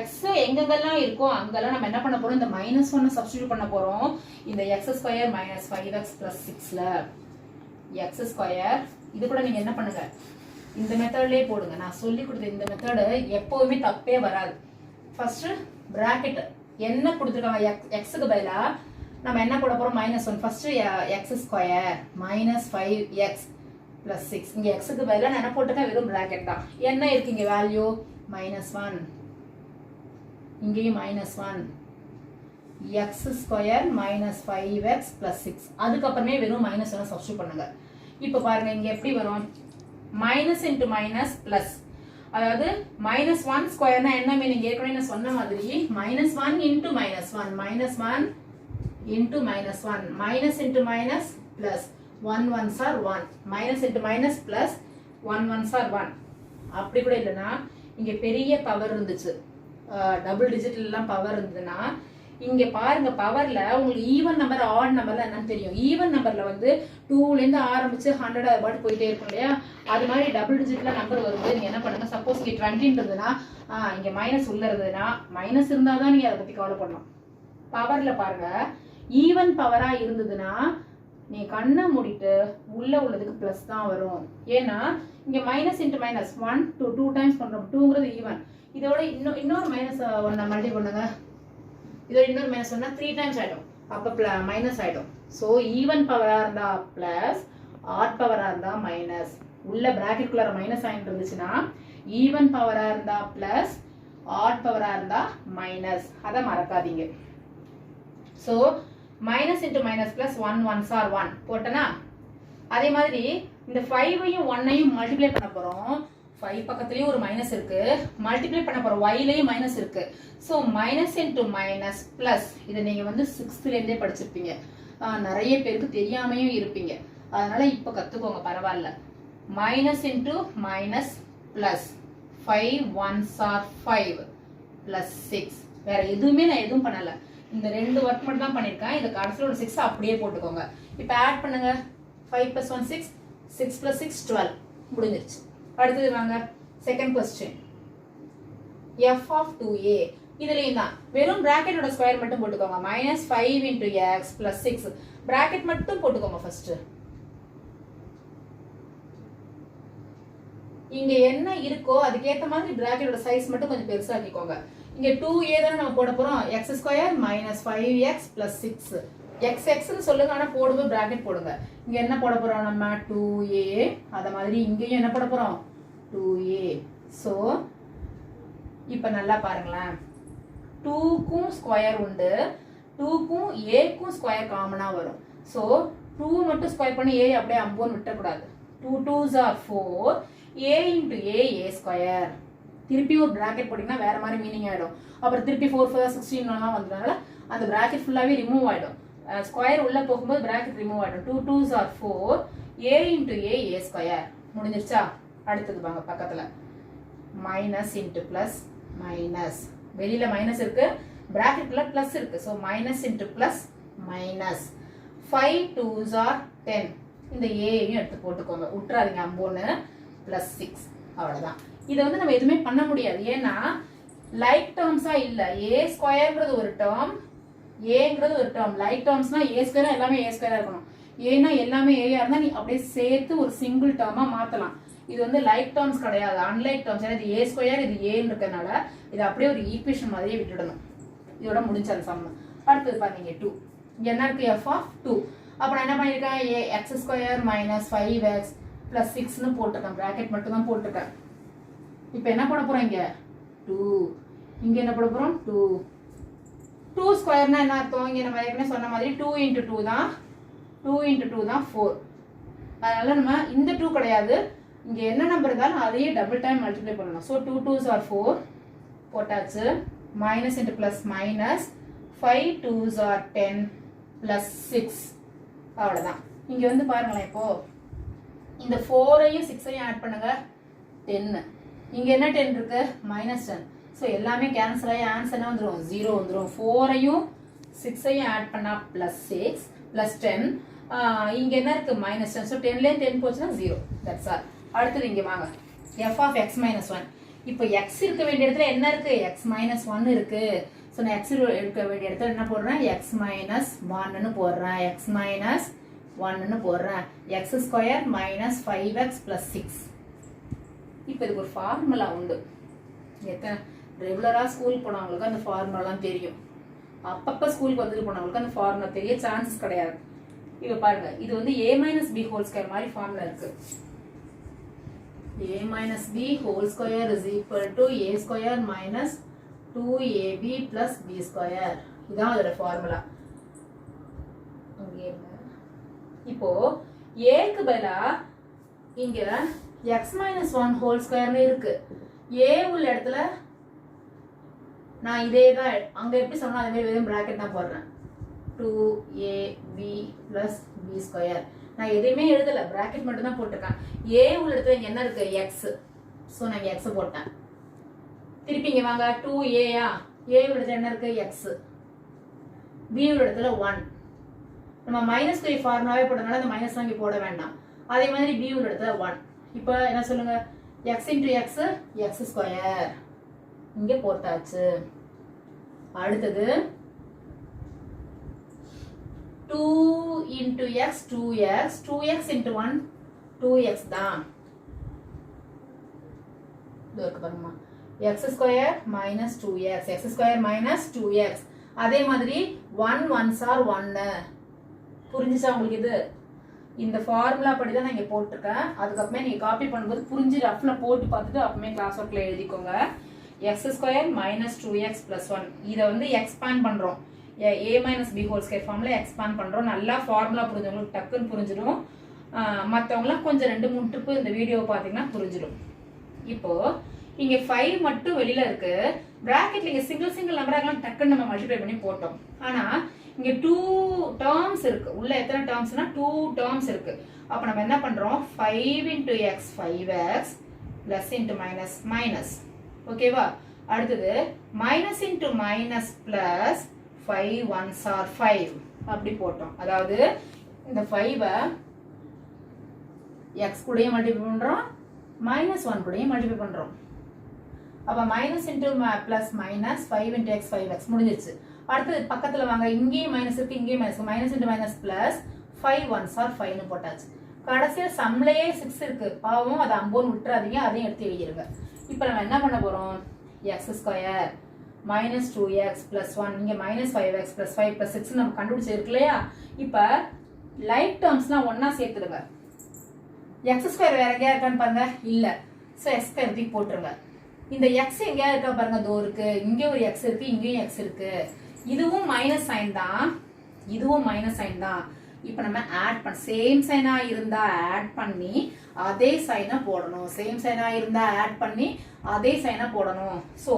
x எங்கெங்கெல்லாம் இருக்கோ அங்கெல்லாம் நம்ம என்ன பண்ண போறோம், இந்த -1 சப்ஸ்டிட்யூட் பண்ண போறோம். இந்த x² - 5x + 6ல x ஸ்கொயர், இது கூட நீங்க என்ன பண்ணுங்க, இந்த மெத்தட்லயே போடுங்க. நான் சொல்லி கொடுத்த இந்த மெத்தட் எப்பவுமே தப்பே வராது. ஃபர்ஸ்ட் பிராக்கெட் என்ன கொடுத்திருக்காங்க, x க்கு பதிலா நம்ம என்ன போட போறோம், -1. First x² - 5x + 6. இங்க x க்கு பதிலா நான் என்ன போட்டுருக்கேன், வெறும் பிராக்கெட் தான். என்ன இருக்கு இங்க வேல்யூ, -1, இங்கேயும் -1, x² - 5x + 6. அதுக்கப்புறமே வெறும் -1 சப்ஸ்டிட்யூட் பண்ணுங்க. இப்போ பாருங்க இங்க எப்படி வரும், மைனஸ் இன்டு மைனஸ் பிளஸ். அதாவது -1 ஸ்கொயர்னா என்ன மீனிங், ஏற்கனவே நான் சொன்ன மாதிரி -1 into -1, -1 into -1, minus into minus plus, 1 1s are 1, minus into minus plus, 1 1s are 1. அப்படி கூட இல்லைன்னா இங்க பெரிய பவர் இருந்துச்சு, டபுள் டிஜிட் எல்லாம் பவர் இருந்ததுன்னா இங்க பாருங்க, பவர்ல உங்களுக்கு ஈவன் நம்பர் ஆட் நம்பர்ல என்னன்னு தெரியும். ஈவன் நம்பர்ல வந்து 2ல இருந்து ஆரம்பிச்சு 100 அது பாட்டு போயிட்டே இருக்கும் இல்லையா, அது மாதிரி டபுள் டிஜிட்ல நம்பர் வருது. நீங்க என்ன பண்ணுங்க, சப்போஸ் இங்க 20 இருந்ததுன்னா இங்க மைனஸ் உள்ள இருந்ததுன்னா, மைனஸ் இருந்தாதான் நீங்க அதை பத்தி கவலை பண்ணணும். பவர்ல பாருங்க, ஈவன் பவரா இருந்ததுன்னா நீ கண்ணை மூடிட்டு உள்ள உள்ளதுக்கு பிளஸ் தான் வரும். ஏன்னா இங்க minus into minus 1 to 2 times பண்றோம். 2ங்கிறது ஈவன். இதோட இன்னொரு மைனஸ் ஒன்றை மல்டி பண்ணுங்க. இதோட இன்னொரு மைனஸ் ஒன்னா 3 டைம்ஸ் ஆயிடும். அப்ப மைனஸ் ஆயிடும். ஸோ ஈவன் பவரா இருந்தா பிளஸ், ஆட் பவரா இருந்தா மைனஸ். உள்ள பிராக்கெட் குள்ளார மைனஸ் ஆயிட்டு இருந்துச்சுன்னா ஈவன் பவரா இருந்தா பிளஸ், ஆட் பவரா இருந்தா மைனஸ். அதை மறக்காதீங்க. So minus into minus plus 1 1s are 1 போட்டனா. அதே மாதிரி இந்த 5ஐயும் 1ஐயும் மல்டிப்ளை பண்ண போறோம். 5 பக்கத்துலயும் ஒரு மைனஸ் இருக்கு, மல்டிப்ளை பண்ண போறோம் yலயும் மைனஸ் இருக்கு. So minus into minus plus. இதை நீங்க வந்து 6th இருந்தே படிச்சிருப்பீங்க. நிறைய பேருக்கு தெரியாமையும் இருப்பீங்க. அதனால இப்ப கத்துக்கோங்க, பரவாயில்ல. Minus into minus plus 5 1s are 5 plus 6. வேற எதுவுமே நான் எதுவும் பண்ணல. இந்த 2 ஒர்க் மட்டும் தான் பண்ணிருக்கேன். இந்த கடைசியில் ஒரு 6 அப்படியே போட்டுக்கோங்க. இப்போ ஆட் பண்ணுங்க. 5 plus 1 6, 6 plus 6 12. முடிஞ்சிருச்சு. அடுத்தது வாங்க second question. f of 2a. இதுலயும் தான் வெறும் பிராக்கெட்டோட ஸ்கொயர் மட்டும் போட்டுக்கோங்க. -5 into x plus 6. பிராக்கெட் மட்டும் போட்டுக்கோங்க ஃபர்ஸ்ட். இங்க என்ன இருக்கோ அதுக்கேற்ற மாதிரி பிராக்கெட்டோட சைஸ் மட்டும் கொஞ்சம் பெருசாக்கிக்கோங்க. இங்க 2a தானே நம்ம போட போறோம். x square minus 5x plus 6. x ன்னு சொல்லுங்க, ஆனா போடும்போது பிராக்கெட் போடுங்க. இங்க என்ன போட போறோம் நம்ம 2a. அத மாதிரி இங்கேயும் என்ன போட போறோம் 2a. சோ இப்ப நல்லா பாருங்களேன். 2க்கும் ஸ்கொயர் உண்டு, 2க்கும் a-க்கும் ஸ்கொயர் காமனா வரும். சோ 2 மட்டும் ஸ்கொயர் பண்ணி a அப்படியே அம்போன்னு விட்டக்கூடாது. 2 2s are 4. a into a square. திருப்பி ஒரு பிராக்கெட் போட்டீங்கன்னா வேற மாதிரி மீனிங் ஆயிடும். அப்புறம் திருப்பி 4 4 16 வந்ததுனால அந்த பிராக்கெட் ஃபுல்லாவே ரிமூவ் ஆயிடும். ஸ்கொயர் உள்ள போகும்போது பிராக்கெட் ரிமூவ் ஆயிடும். 2 2s are 4. a into a square. முடிஞ்சிருச்சா? அடுத்தது வாங்க பக்கத்துல மைனஸ் இன்ட்டு பிளஸ் மைனஸ். வெளியில மைனஸ் இருக்கு, பிராக்கெட்ல பிளஸ் இருக்கு. So minus into plus minus. 5 2s are 10. இந்த ஏயும் எடுத்து போட்டுக்கோங்க, விட்டுறாதீங்க அம்போன்னு. பிளஸ் 6. அவ்வளவுதான். இதை வந்து நம்ம எதுவுமே பண்ண முடியாது. ஏன்னா லைக் டேர்ம்ஸா இல்ல. ஏ ஸ்கொயர்ங்கிறது ஒரு டேர்ம், ஏங்கிறது ஒரு டேர்ம். லைக் டேர்ம்ஸ்னா ஏ ஸ்கொயர் எல்லாமே ஏ ஸ்கொயரா இருக்கணும். ஏன்னா எல்லாமே ஏயா இருந்தா நீ அப்படியே சேர்த்து ஒரு சிங்கிள் டேர்மா மாத்தலாம். இது வந்து லைக் டேர்ம்ஸ் கிடையாது, அன்லைக் டேர்ம்ஸ். ஏன்னா இது ஏ ஸ்கொயர், இது ஏன்னு இருக்கனால இது அப்படியே ஒரு ஈக்குவேஷன் மாதிரியே விட்டுடணும். இதோட முடிஞ்ச அந்த சம். அடுத்தது பாருங்க 2. இங்க என்ன இருக்கு f of 2. அப்ப நான் என்ன பண்ணிருக்கேன், x square minus 5x plus 6ன்னு போட்டிருக்கேன். பிராக்கெட் மட்டும் தான் போட்டிருக்கேன். இப்போ என்ன பண்ண போறோம், இங்க 2, இங்க என்ன பண்ண போறோம் 2. 2 ஸ்கொயர்னா என்ன அர்த்தம்? இங்க நம்ம ஏற்கனவே சொன்ன மாதிரி 2 into 2 தான், 2 into 2 தான் 4. அதனால நம்ம இந்த 2 கிடையாது, இங்க என்ன நம்பர் இருந்தாலும் அதையே டபுள் டைம் மல்டிப்ளை பண்ணணும். ஸோ 2 2s are 4 போட்டாச்சு. Minus into plus minus. 5 2s are 10 plus 6. அவ்வளவுதான். இங்க வந்து பாருங்களேன், இப்போ இந்த 4ஐயும் 6ஐயும் ஆட் பண்ணுங்க 10. இங்க என்ன 10 இருக்கு, -10. சோ எல்லாமே கேன்சல் ஆகி ஆன்சர் என்ன வந்துரும் 0 வந்துரும். 4ஐயும் 6ஐயும் ஆட் பண்ணா +6 +10. இங்க என்ன இருக்கு -10. சோ 10ல 10 போச்சுனா 0. That's all. அடுத்து இங்க வாங்க f of x - 1. இப்போ x இருக்க வேண்டிய இடத்துல என்ன இருக்கு, x - 1 இருக்கு. சோ நான் x இருக்க வேண்டிய இடத்துல என்ன போடுறேன், x - 1 ன்னு போடுறேன். x - 1 ன்னு போடுறேன். x square - 5x + 6. இப்போ இதுக்கு ஒரு ஃபார்முலா உண்டு. எத்தனை ரெகுலரா ஸ்கூல் போனவங்களுக்கு அந்த ஃபார்முலாலாம் தெரியும். அப்பப்ப ஸ்கூலுக்கு வந்துட்டு போனவங்களுக்கு அந்த ஃபார்முலா தெரிய சான்சஸ் கிடையாது. இப்போ பாருங்க, இது வந்து a - b ஹோல் ஸ்கொயர் மாதிரி ஃபார்முலா இருக்கு. a - b whole square = a square - 2ab + b square. இதான் அதோட ஃபார்முலா. இப்போ a-க்கு பதிலா இங்க x - 1 ஹோல் ஸ்கொயர்னு இருக்கு. a உள்ள இடத்துல நான் இதே தான் அங்க எப்படி சொன்னா அதே மாதிரி வெறும் பிராக்கெட் தான் போடுறேன். 2ab + b square. நான் எதையுமே எழுதல, பிராக்கெட் மட்டும் தான் போட்டிருக்கேன். a உள்ள இடத்துல இங்க என்ன இருக்கு, x. சோ நான் x போட்டேன். திருப்பி இங்க வாங்க 2a-யா, a உள்ள இடத்துல என்ன இருக்கு, x. b உள்ள இடத்துல 1. நம்ம மைனஸ் குறி ஃபார்முலாவே போட்டனால அந்த மைனஸ் வாங்கி போட வேண்டாம். அதே மாதிரி b உள்ள இடத்துல 1. இப்போ என்ன சொல்லுங்க, x into x x square. இங்க போட்டாச்சு. அடுத்தது 2 into x 2x 2x into 1 2x தான். இதுக்கு பாருமா x square minus 2x x square minus 2x. அதே மாதிரி 1 1s are 1. புரிஞ்சுச்சா உங்களுக்கு? இது இந்த ஃபார்முலா படி தான் நான் இங்கே போட்டிருக்கேன். அதுக்கப்புறமே நீங்கள் காப்பி பண்ணும்போது புரிஞ்சு ரஃபில் போட்டு பார்த்துட்டு அப்புறமே கிளாஸ் ஒர்க்கில் எழுதிக்கோங்க. x square minus 2x plus 1 இதை வந்து எக்ஸ்பேண்ட் பண்ணுறோம். a minus b whole square ஃபார்மில் எக்ஸ்பேண்ட் பண்ணுறோம். நல்லா ஃபார்முலா புரிஞ்சவங்களுக்கு டக்குன்னு புரிஞ்சிடும். மற்றவங்களாம் கொஞ்சம் 2-3 ட்ரிப்பு இந்த வீடியோ பார்த்தீங்கன்னா புரிஞ்சிடும். இப்போது இங்கே 5 மட்டும் வெளியில் இருக்குது. ப்ராக்கெட்டில் இங்கே சிங்கிள் நம்பராகலாம் டக்குன்னு நம்ம மல்டிப்ளை பண்ணி போட்டோம். ஆனால் இங்கே 2 டேர்ம்ஸ் இருக்கு. உள்ள எத்தனை டேர்ம்ஸ்னா 2 டேர்ம்ஸ் இருக்கு. அப்போ நம்ம என்ன பண்றோம் 5 into x 5x plus into minus minus. ஓகேவா? அடுத்தது minus into minus plus 5 1s are 5 அப்படி போட்டோம். அதாவது இந்த 5 x கூடயே மல்டிப்ளை பண்றோம், minus 1 கூடயே மல்டிப்ளை பண்றோம். அப்ப minus into plus minus 5 into x 5x முடிஞ்சிருச்சு. அடுத்து பக்கத்துல வாங்க, இங்கேயும் மைனஸ் இருக்கு, இங்கேயும் minus, minus into minus plus 5 1s are 5 போட்டாச்சு. கடைசியில் சம்லையே 6 இருக்கு. பாவம் அதை அம்போன்னு விட்டுறாதீங்க, அதையும் எடுத்து எழுதிருங்க. இப்போ நம்ம என்ன பண்ண போறோம் X square minus 2x plus 1 இங்கே மைனஸ் 5x பிளஸ் 5 பிளஸ் 6 நம்ம கண்டுபிடிச்சிருக்கு இல்லையா? இப்போ லைக் டேர்ம்ஸ்லாம் ஒன்னா சேர்த்துடுங்க. எக்ஸ் ஸ்கொயர் வேற எங்கேயா இருக்கான்னு பாருங்க, இல்லை. ஸோ எக்ஸ் ஸ்கொயர் தூக்கி போட்டுருங்க. இந்த எக்ஸ் எங்கேயா இருக்கா பாருங்க, தோ இருக்கு, இங்கே ஒரு எக்ஸ் இருக்கு, இங்கேயும் எக்ஸ் இருக்கு. இதுவும் மைனஸ் சைன் தான், இதுவும் மைனஸ் சைன் தான். இப்போ நம்ம ஆட் பண்ண சேம் சைனா இருந்தா ஆட் பண்ணி அதே சைனை போடணும். சேம் சைனா இருந்தா ஆட் பண்ணி அதே சைனை போடணும். ஸோ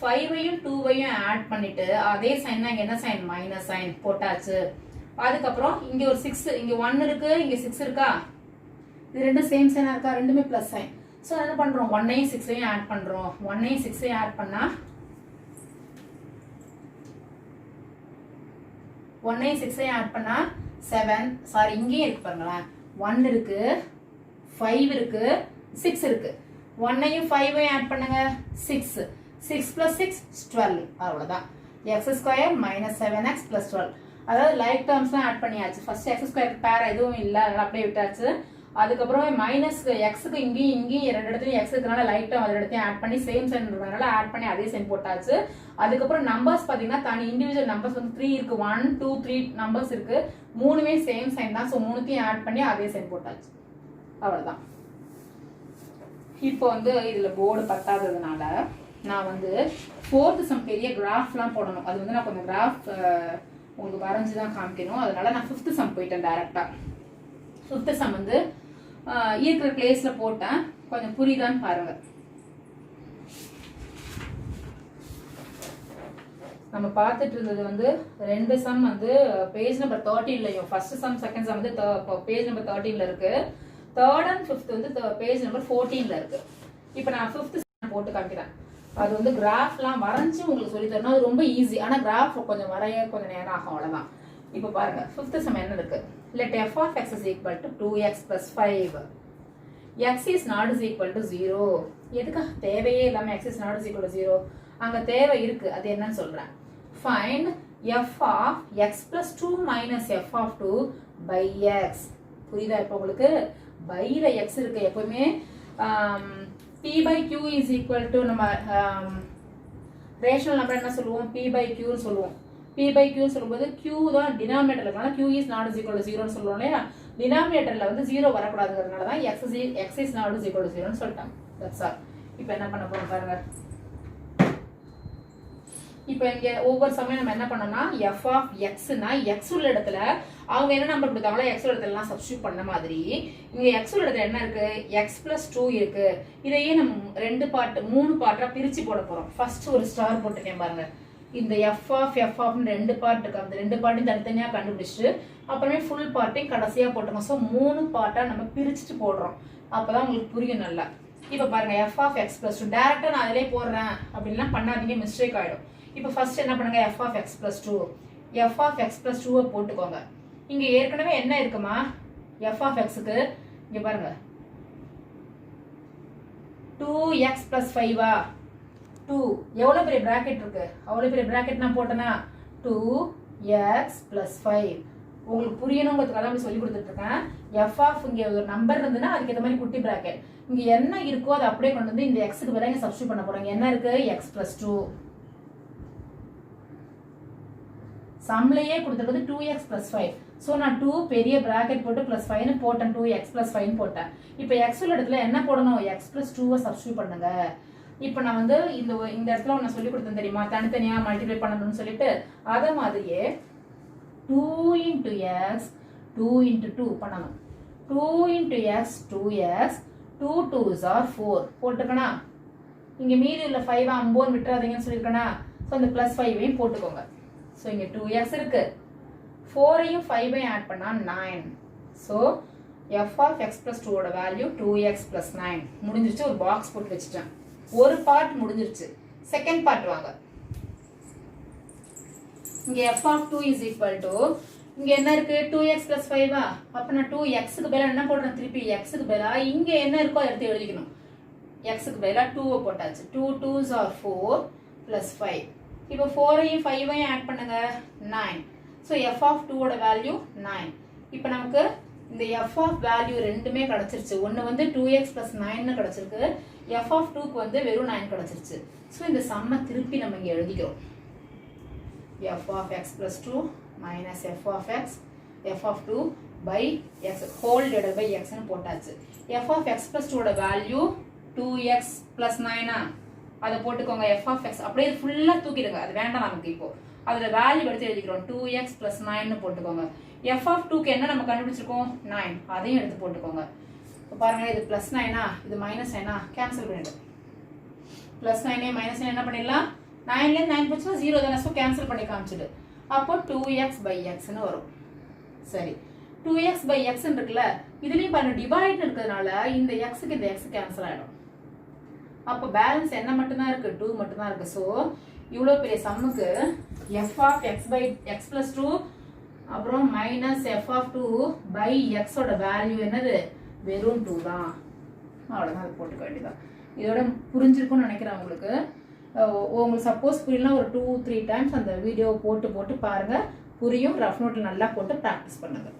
5ஐயும் 2ஐயும் ஆட் பண்ணிட்டு அதே சைன் இங்க என்ன சைன் மைனஸ் சைன் போட்டாச்சு. அதுக்கப்புறம் இங்க ஒரு 6 இங்க 1 இருக்கு, இங்க 6 இருக்கா, இது ரெண்டும் சேம் சைனா இருக்கா, ரெண்டுமே பிளஸ் சைன். ஸோ என்ன பண்றோம் 1ஐயும் 6ஐயும் ஆட் பண்றோம். 1ஐயும் 6ஐயும் ஆட் பண்ணா 1ஐயும் 6ஐயும் ஆட் பண்ணா 7. சாரி இங்கேயும் இருக்கு பாருங்களேன், 1 இருக்கு, 5 இருக்கு, 6 இருக்கு. 1ஐயும் 5ஐயும் ஆட் பண்ணுங்க 6. 6 plus 6 12. அவ்வளவுதான். x square minus 7x plus 12. அதாவது லைக் டேர்ம்ஸ்லாம் ஆட் பண்ணியாச்சு. ஃபர்ஸ்ட் எக்ஸ் ஸ்கொயர் பேர் எதுவும் இல்லை, அதெல்லாம் அப்படியே விட்டாச்சு. அதுக்கப்புறம் மைனஸ் எக்ஸுக்கு இங்கேயும் ரெண்டு இடத்துலையும் எக்ஸ் இருக்கனால லைக் டேர்ம் அதோட இடத்தையும் ஆட் பண்ணி சேம் சைன் இருக்கிறதுனால ஆட் பண்ணி அதே சைன் போட்டாச்சு. அதுக்கப்புறம் நம்பர்ஸ் பார்த்தீங்கன்னா தனி இண்டிவிஜுவல் நம்பர்ஸ் வந்து 3 இருக்கு, 1 2 3 நம்பர்ஸ் இருக்கு, மூணுமே சேம் சைன் தான். ஸோ மூணுத்தையும் ஆட் பண்ணி அதே சைன் போட்டாச்சு. அவ்வளோதான். இப்போ வந்து இதில் போர்டு பத்தாததுனால நான் வந்து 4th சம் பெரிய கிராஃப்லாம் போடணும். அது வந்து நான் கொஞ்சம் கிராஃப் உங்களுக்கு வரைஞ்சி தான் காமிக்கணும். அதனால நான் 5th சம் போயிட்டேன் டைரக்டாக. 5th சம் வந்து இருக்கிற பிளேஸ்ல போட்டேன், கொஞ்சம் புரியுதான்னு பாருங்க. நம்ம பார்த்துட்டு இருந்தது வந்து 2 சம் வந்து பேஜ் நம்பர் 13லயும், ஃபர்ஸ்ட் சம் செகண்ட் சம் வந்து பேஜ் நம்பர் 13ல இருக்கு, 3rd and 5th வந்து பேஜ் நம்பர் 14ல இருக்கு. இப்போ நான் 5th சம் போட்டு காமிக்கிறேன். அது வந்து கிராஃப்லாம் வரைஞ்சி உங்களுக்கு சொல்லி தரணும். அது ரொம்ப ஈஸி, ஆனால் கிராஃப் கொஞ்சம் வரைய கொஞ்சம் நேரம் ஆகும், அவ்வளோதான். இப்போ பாருங்க 5th சம் என்ன இருக்கு. Let f of x is equal to 2x plus 5. x is not is equal to 0. எதுக்கு தேவையே இல்லாம x is not is equal to 0? அங்க தேவை இருக்கு, அது என்னன்னு சொல்றேன். Find f of x plus 2 minus f of 2 by x. புரியுதா இப்போ உங்களுக்கு? பைல x இருக்கு. எப்பவுமே p by q is equal to நம்ம ரேஷனல் நம்பர் என்ன சொல்லுவோம், p by q சொல்லுவோம். p by q சொல்லும்போது q தான் டினாமினேட்டர்ல இருக்கனால q is not is equal to 0 ன்னு சொல்றோம் இல்லையா? டினாமினேட்டர்ல வந்து 0 வரக்கூடாதுங்கிறதுனால தான் x is not is equal to 0 ன்னு சொல்லிட்டாங்க. That's all. இப்போ என்ன பண்ண போறோம் பாருங்க. இப்போ இங்க ஒவ்வொரு சமயம் நம்ம என்ன பண்ணோம்னா f of x னா x உள்ள இடத்துல அவங்க என்ன நம்பர் கொடுத்தாங்களோ x உள்ள இடத்துலலாம் சப்ஸ்டிட்யூட் பண்ண மாதிரி இங்க x உள்ள இடத்துல என்ன இருக்கு, x plus 2 இருக்கு. இதையே நம்ம 3 பார்ட்டா பிரிச்சு போட போறோம். ஃபர்ஸ்ட் ஒரு ஸ்டார் போட்டுக்கேன் பாருங்க. இந்த f of ரெண்டு பார்ட் இருக்கு, அந்த ரெண்டு பார்ட்டையும் தனித்தனியா கண்டுபிடிச்சிட்டு அப்புறமே ஃபுல் பார்ட்டையும் கடைசியா போட்டுங்க. ஸோ 3 பார்ட்டா நம்ம பிரிச்சுட்டு போடுறோம். அப்பதான் உங்களுக்கு புரியும் நல்லா. இப்போ பாருங்க f of x plus 2 டைரக்டா நான் அதிலே போடுறேன் அப்படின்லாம் பண்ணாதீங்க, மிஸ்டேக் ஆயிடும். இப்போ ஃபர்ஸ்ட் என்ன பண்ணுங்க, f of x plus 2 f of x plus 2 போட்டுக்கோங்க. இங்க ஏற்கனவே என்ன இருக்குமா, f of xக்கு இங்க பாருங்க 2x plus 5 2 எவ்வளவு பெரிய பிராக்கெட் இருக்கு, அவ்வளவு பெரிய பிராக்கெட் நான் போட்டேனா 2x plus 5 உங்களுக்கு புரியணுங்கிறதுக்காக தான் சொல்லி கொடுத்துட்டு இருக்கேன். எஃப் ஆஃப் இங்கே ஒரு நம்பர் இருந்ததுன்னா அதுக்கு ஏற்ற மாதிரி குட்டி பிராக்கெட், இங்கே என்ன இருக்கோ அதை அப்படியே கொண்டு வந்து இந்த எக்ஸுக்கு பதிலாக இங்கே சப்ஸ்டியூட் பண்ண போகிறாங்க. என்ன இருக்கு? X plus 2. சம்லையே கொடுத்துருக்குது 2x ப்ளஸ் 5. ஸோ நான் 2 பெரிய பிராக்கெட் போட்டு ப்ளஸ் 5னு போட்டேன், 2x ப்ளஸ் 5 போட்டேன். இப்போ எக்ஸ் உள்ள இடத்துல என்ன போடணும்? எக்ஸ் ப்ளஸ் 2 சப்ஸ்டியூட் பண்ணுங்க. இப்போ நான் வந்து இந்த இடத்துல ஒன்று சொல்லி கொடுத்தேன் தெரியுமா, தனித்தனியாக மல்டிப்ளை பண்ணணும்னு சொல்லிட்டு, அதை மாதிரியே 2 into x 2 into 2 பண்ணணும். 2 into x 2x 2 2s are 4 போட்டுக்கணா. இங்கே மீதி உள்ள 5 அம்போன்னு விட்டுறாதீங்கன்னு சொல்லியிருக்கேனா. ஸோ இந்த ப்ளஸ் 5ஐயும் போட்டுக்கோங்க. ஸோ இங்கே 2x இருக்கு, 4ஐயும் 5ஐயும் ஆட் பண்ணா 9. So f of x plus 2ஓட வேல்யூ 2x ப்ளஸ் 9. முடிஞ்சிருச்சு. ஒரு பாக்ஸ் போட்டு வச்சுட்டேன். ஒரு பார்ட் முடிஞ்சிருச்சு. செகண்ட் பார்ட் வாங்க. இங்கே F of 2 is equal to, இங்கே என்ன இருக்கு? 2x plus 5ஆ? அப்போ நான் 2xக்கு பதிலாக என்ன போடுறேன்? திருப்பி எக்ஸுக்கு பதிலாக இங்கே என்ன இருக்கோ அதை எடுத்து எழுதிக்கணும். எக்ஸுக்கு பதிலாக 2 போட்டாச்சு. 2 2s are 4 ப்ளஸ் 5. இப்போ 4ஐயும் 5ஐயும் ஆட் பண்ணுங்க, 9. ஸோ எஃப் ஆஃப் 2ஓட வேல்யூ 9. இப்போ நமக்கு இந்த எஃப் ஆஃப் வேல்யூ ரெண்டுமே கிடச்சிருச்சு. ஒன்று வந்து 2x ப்ளஸ் 9னு கிடச்சிருக்கு, எஃப் ஆஃப் 2க்கு வந்து வெறும் 9 கிடச்சிருச்சு. ஸோ இந்த சம்மை திருப்பி நம்ம இங்கே எழுதிக்கிறோம். F of x plus 2 minus f of x f of 2 by x whole divided by எக்ஸ்னு போட்டாச்சு. எஃப் ஆஃப் எக்ஸ் ப்ளஸ் 2ஓட வேல்யூ 2x ப்ளஸ் 9ஆ? அதை போட்டுக்கோங்க. எஃப் ஆஃப் எக்ஸ் அப்படியே ஃபுல்லாக தூக்கிடுங்க, அது வேண்டாம் நமக்கு. இப்போ அதில் வேல்யூ எடுத்து எழுதிக்கிறோம். 2x ப்ளஸ் 9னு போட்டுக்கோங்க. எஃப் ஆஃப் 2க்கு என்ன நம்ம கண்டுபிடிச்சிருக்கோம்? 9. அதையும் எடுத்து போட்டுக்கோங்க. இப்போ பாருங்களேன், இது ப்ளஸ் 9ஆ, இது மைனஸ் 9ஆ? கேன்சல் பண்ணிவிடும். ப்ளஸ் 9 மைனஸ் 9 என்ன பண்ணிடலாம்? 9லேருந்து 9 போச்சுன்னா 0 தானே. ஸோ கேன்சல் பண்ணி காமிச்சிடு. அப்போ 2x பை எக்ஸ்னு வரும். சரி, 2x பை எக்ஸ்ன்னு இருக்குல்ல, இதுலேயும் பாருங்க டிவைட் இருக்கிறதுனால இந்த எக்ஸுக்கு இந்த எக்ஸ் கேன்சல் ஆகிடும். அப்போ பேலன்ஸ் என்ன மட்டும்தான் இருக்கு? 2 மட்டும்தான் இருக்கு. ஸோ இவ்வளோ பெரிய சம்முக்கு f of x by x plus 2 அப்புறம் மைனஸ் எஃப் ஆஃப் 2 பை எக்ஸோட வேல்யூ என்னது? வெறும் 2 தான். அவ்வளோதான், அது போட்டுக்க வேண்டியதான். இதோட புரிஞ்சிருக்கும்னு நினைக்கிறேன் உங்களுக்கு. உங்களுக்கு சப்போஸ் புரியலாம், ஒரு 2-3 டைம்ஸ் அந்த வீடியோவை போட்டு பாருங்கள், புரியும். ரஃப் நோட்டில் நல்லா போட்டு ப்ராக்டிஸ் பண்ணுங்கள்.